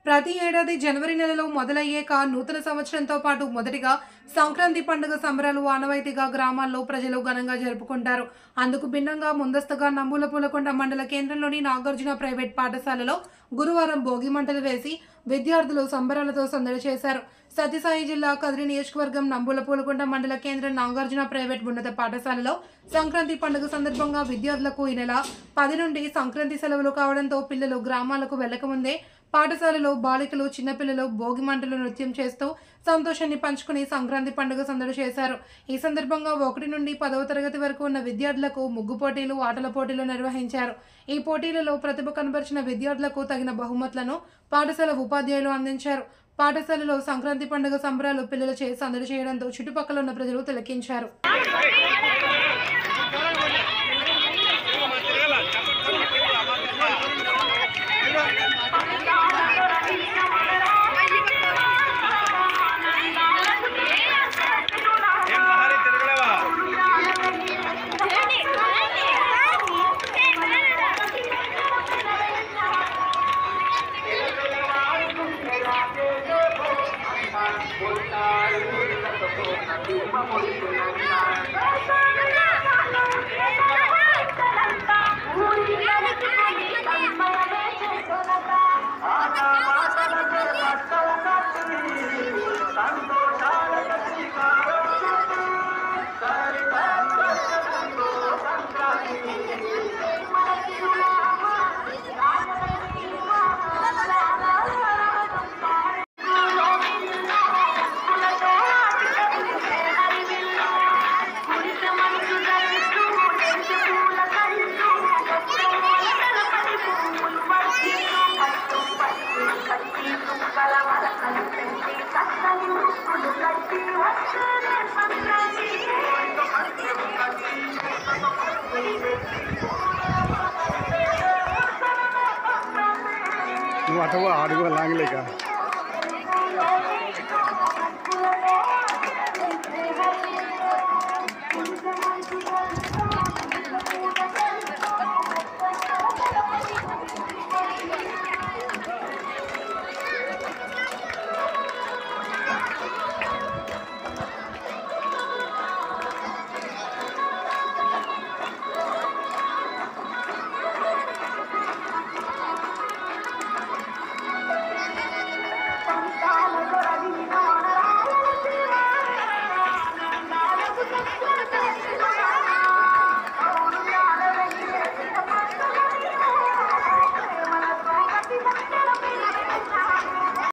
ప్రతి ఏడాది జనవరి నెలలో మొదలయ్యాక నూతన సంవత్సరంతో పాటు మొదటిగా సంక్రాంతి పండుగ సంబరాలు ఆనవాయితీగా గ్రామాల్లో ప్రజలు ఘనంగా జరుపుకుంటారు. అందుకు భిన్నంగా ముందస్తుగా నంబుల పూలకొండ మండల కేంద్రంలోని నాగార్జున ప్రైవేట్ పాఠశాలలో గురువారం భోగి మంటలు వేసి విద్యార్థులు సంబరాలతో సందడి చేశారు. సత్యసాయి జిల్లా కదిరి నియోజకవర్గం నంబుల పూలకొండ మండల కేంద్రం నాగార్జున ప్రైవేట్ ఉన్నత పాఠశాలలో సంక్రాంతి పండుగ సందర్భంగా విద్యార్థులకు ఈ నెల 10 నుండి సంక్రాంతి సెలవులు కావడంతో పిల్లలు గ్రామాలకు వెళ్లకముందే పాఠశాలలో బాలికలు చిన్నపిల్లలు భోగి మంటలు నృత్యం చేస్తూ సంతోషాన్ని పంచుకుని సంక్రాంతి పండుగ సందడి చేశారు. ఈ సందర్భంగా 1 నుండి 10వ తరగతి వరకు ఉన్న విద్యార్థులకు ముగ్గు పోటీలు, ఆటల పోటీలు నిర్వహించారు. ఈ పోటీలలో ప్రతిభ కనబరిచిన విద్యార్థులకు తగిన బహుమతులను పాఠశాల ఉపాధ్యాయులు అందించారు. పాఠశాలలో సంక్రాంతి పండుగ సంబరాలు పిల్లలు చేసి సందడి చేయడంతో చుట్టుపక్కల ఉన్న ప్రజలు తిలకించారు. నువ్వు అటవా అడుగు లాంగలేక